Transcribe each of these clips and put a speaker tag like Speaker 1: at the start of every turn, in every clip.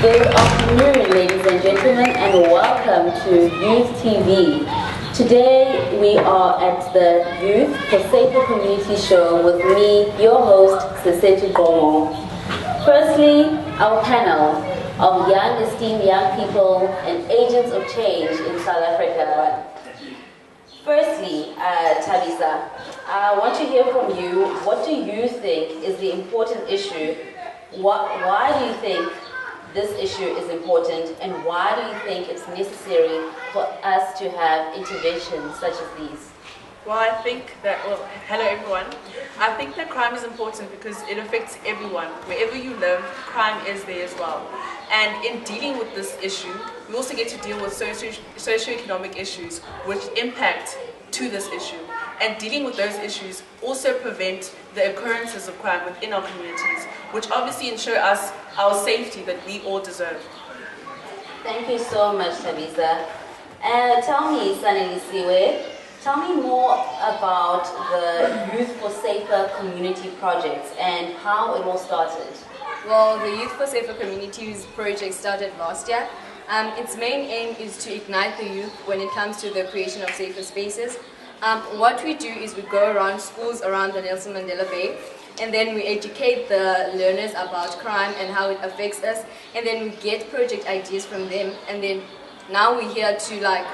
Speaker 1: Good afternoon, ladies and gentlemen, and welcome to Youth TV. Today we are at the Youth for Safer Community Show with me, your host, Siseti Gomo. Firstly, our panel of young, esteemed young people and agents of change in South Africa. Firstly, Tabisa, I want to hear from you. What do you think is the important issue? Why do you think this issue is important, and why do you think it's necessary for us to have interventions such as these?
Speaker 2: Well, I think that, hello everyone. I think that crime is important because it affects everyone. Wherever you live, crime is there as well. And in dealing with this issue, we also get to deal with socioeconomic issues which impact to this issue. And dealing with those issues also prevent the occurrences of crime within our communities, which obviously ensure us our safety that we all deserve.
Speaker 1: Thank you so much, Tabisa. Tell me, Sanelisiwe, tell me more about the Youth for Safer Community projects and how it all started.
Speaker 3: Well, the Youth for Safer Communities project started last year. Its main aim is to ignite the youth when it comes to the creation of safer spaces. What we do is we go around schools around the Nelson Mandela Bay, and then we educate the learners about crime and how it affects us, and then we get project ideas from them, and then now we're here to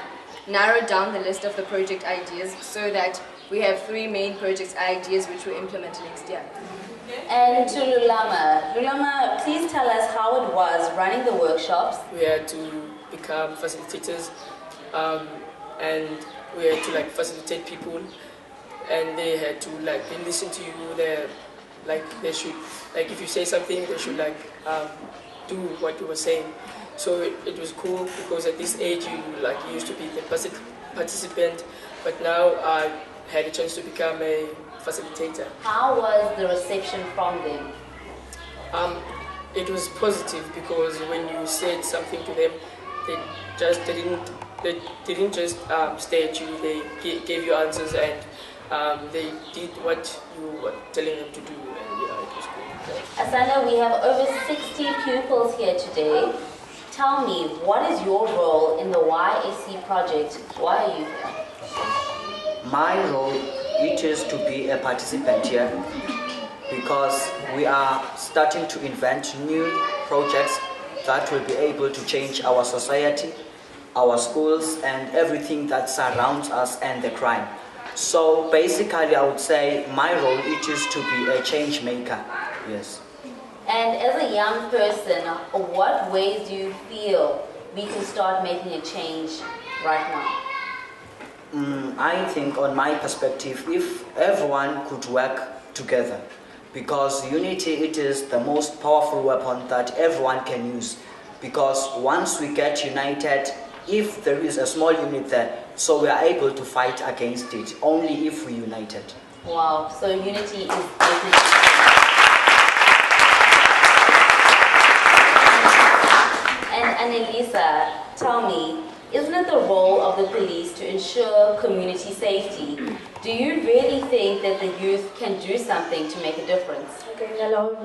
Speaker 3: narrow down the list of the project ideas so that we have 3 main project ideas which we implement next year.
Speaker 1: And to Lulama, please tell us how it was running the workshops.
Speaker 4: We had to become facilitators, and we had to facilitate people, and they had to they listen to you. They should if you say something, they should do what you were saying. So it was cool because at this age you used to be the participant, but now I had a chance to become a facilitator.
Speaker 1: How was the reception from them?
Speaker 4: It was positive because when you said something to them, they didn't just stay at you. They gave you answers, and they did what you were telling them to do, and it was cool.
Speaker 1: Asana, we have over 60 pupils here today. Tell me, what is your role in the YAC project? Why are you here?
Speaker 5: My role is to be a participant here because we are starting to invent new projects that will be able to change our society, our schools, and everything that surrounds us and the crime. So basically I would say my role is to be a change maker. Yes.
Speaker 1: And as a young person, what ways do you feel we can start making a change right now?
Speaker 5: I think on my perspective, if everyone could work together, because unity it is the most powerful weapon that everyone can use, because once we get united, if there is a small unit there, so we are able to fight against it, only if we united.
Speaker 1: Wow, so unity is definitely... And Annalisa, tell me, isn't it the role of the police to ensure community safety? Do you really think that the youth can do something to make a difference?
Speaker 6: Okay, hello.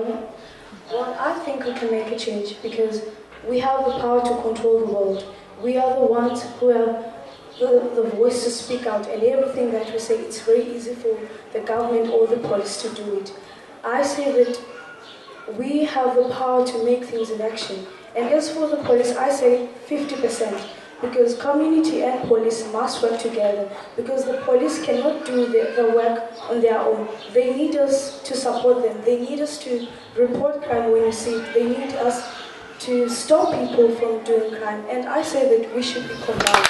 Speaker 6: Well, I think we can make a change because we have the power to control the world. We are the ones who have the voice to speak out, and everything that we say, it's very easy for the government or the police to do it. I say that we have the power to make things in action. And as for the police, I say 50%, because community and police must work together, because the police cannot do the work on their own. They need us to support them. They need us to report crime when you see it. They need us to stop people from doing crime. And I say that we should be combined.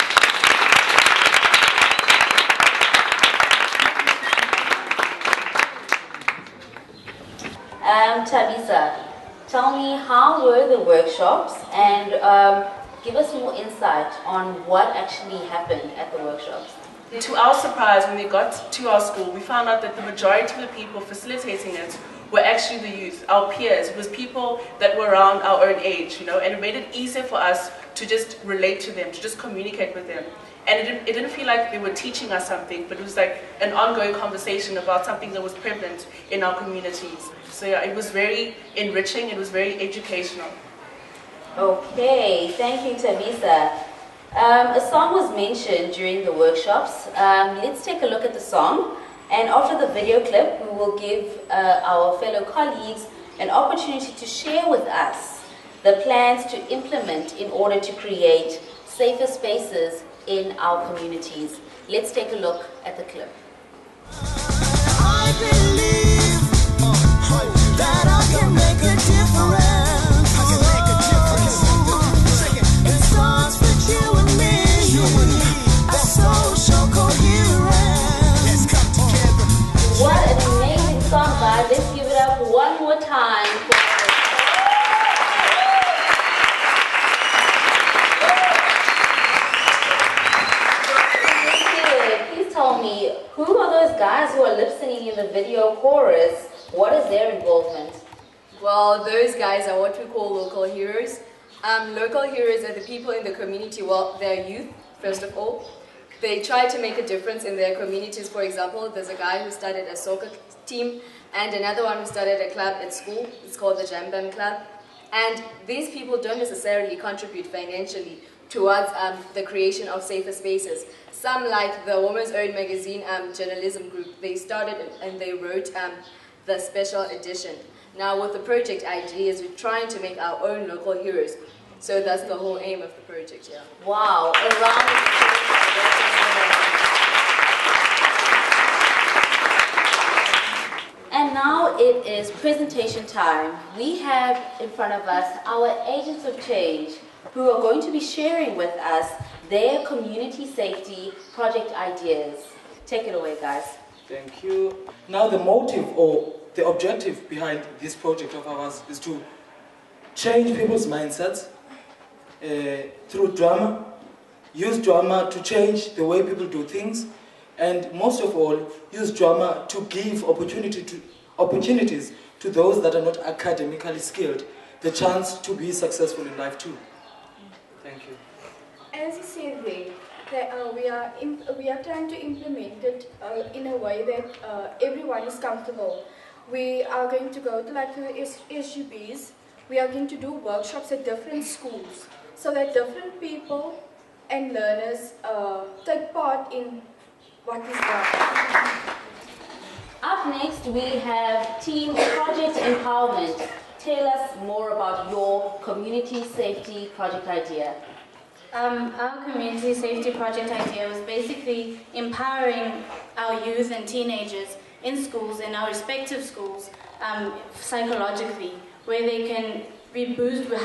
Speaker 1: Tabisa, tell me, how were the workshops, and give us more insight on what actually happened at the workshops.
Speaker 2: To our surprise, when we got to our school, we found out that the majority of the people facilitating it were actually the youth, our peers. It was people that were around our own age, and it made it easier for us to just relate to them, to just communicate with them. And it didn't feel like they were teaching us something, but it was like an ongoing conversation about something that was prevalent in our communities. So yeah, it was very enriching, it was very educational.
Speaker 1: Okay, thank you, Tabitha. A song was mentioned during the workshops. Let's take a look at the song. And after the video clip, we will give our fellow colleagues an opportunity to share with us the plans to implement in order to create safer spaces in our communities. Let's take a look at the clip.
Speaker 7: I believe that I can make a difference. It starts with you and me. A social coherence. Let's come together.
Speaker 1: What an amazing song, guys. Let's give it up one more time. Please tell me, who are those guys who are lip singing in the video chorus? What is their involvement?
Speaker 3: Well, those guys are what we call local heroes. Local heroes are the people in the community, well, they're youth, first of all. They try to make a difference in their communities. For example, there's a guy who started a soccer team and another one who started a club at school. It's called the Jam Bam Club. And these people don't necessarily contribute financially towards the creation of safer spaces. Some, like the Women's Own Magazine journalism group, they started and they wrote the special edition. Now with the project ideas, we're trying to make our own local heroes. So that's the whole aim of the project, yeah.
Speaker 1: Wow, a round of applause. And now it is presentation time. We have in front of us our agents of change who are going to be sharing with us their community safety project ideas. Take it away, guys.
Speaker 8: Thank you. Now the motive or the objective behind this project of ours is to change people's mindsets through drama, use drama to change the way people do things, and most of all, use drama to give opportunities to those that are not academically skilled, the chance to be successful in life too. Thank you.
Speaker 9: As you said there, we are trying to implement it in a way that everyone is comfortable. We are going to go to like the SGBs. We are going to do workshops at different schools so that different people and learners take part in what is done.
Speaker 1: Up next, we have Team Project Empowerment. Tell us more about your community safety project idea.
Speaker 10: Our community safety project idea was basically empowering our youth and teenagers in schools, in our respective schools, psychologically, where they can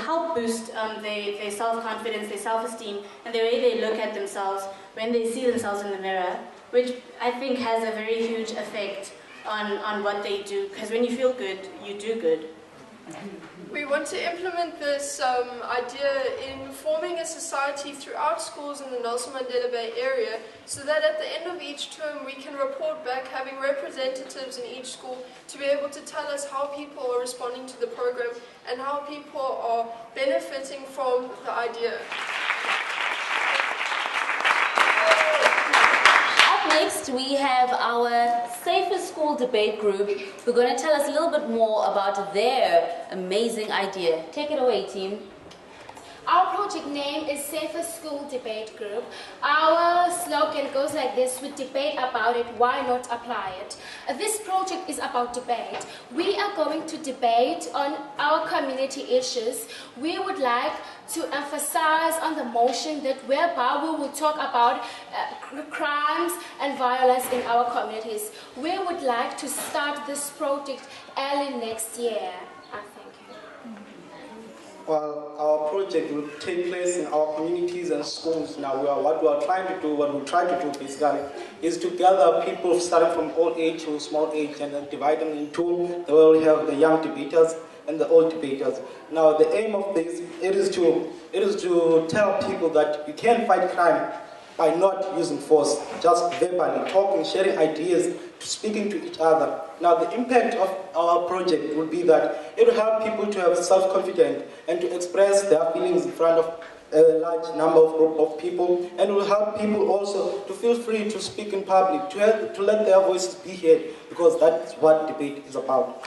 Speaker 10: help boost their self-confidence, their self-esteem, and the way they look at themselves when they see themselves in the mirror, which I think has a very huge effect on what they do, because when you feel good, you do good.
Speaker 11: We want to implement this idea in forming a society throughout schools in the Nelson Mandela Bay area so that at the end of each term we can report back, having representatives in each school to be able to tell us how people are responding to the program and how people are benefiting from the idea.
Speaker 1: Next, we have our Safer School Debate Group who are going to tell us a little bit more about their amazing idea. Take it away, team.
Speaker 12: Our project name is Safer School Debate Group. Our slogan goes like this: we debate about it, why not apply it? This project is about debate. We are going to debate on our community issues. We would like to emphasize on the motion that whereby we will talk about crimes and violence in our communities. We would like to start this project early next year.
Speaker 13: Well, our project will take place in our communities and schools. Now, what we try to do basically, is to gather people starting from old age to small age and then divide them in two. They will have the young debaters and the old debaters. Now, the aim of this is to tell people that you can fight crime by not using force, just verbally talking, sharing ideas, speaking to each other. Now, the impact of our project would be that it will help people to have self-confidence and to express their feelings in front of a large number of people, and it will help people also to feel free to speak in public, to let their voices be heard, because that's what debate is about.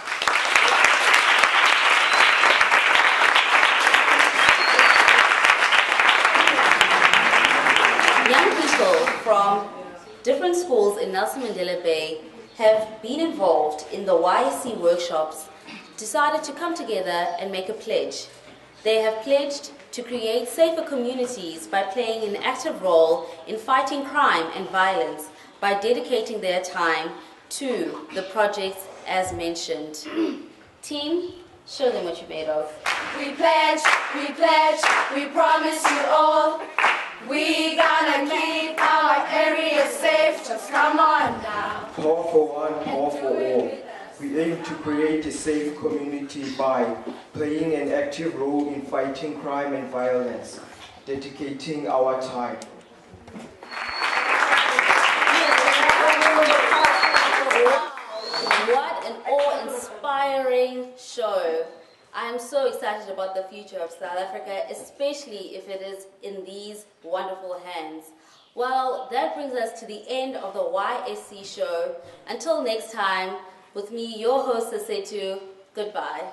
Speaker 1: different schools in Nelson Mandela Bay have been involved in the YSC workshops, decided to come together and make a pledge. They have pledged to create safer communities by playing an active role in fighting crime and violence by dedicating their time to the projects as mentioned. Team, show them what you're made of.
Speaker 14: We pledge, we promise you all, we gonna keep our area safe, just come on now.
Speaker 15: Power for one, power for all. We aim to create a safe community by playing an active role in fighting crime and violence, dedicating our time.
Speaker 1: What an awe-inspiring show. I am so excited about the future of South Africa, especially if it is in these wonderful hands. Well, that brings us to the end of the YSC show. Until next time, with me, your host, Setu, goodbye.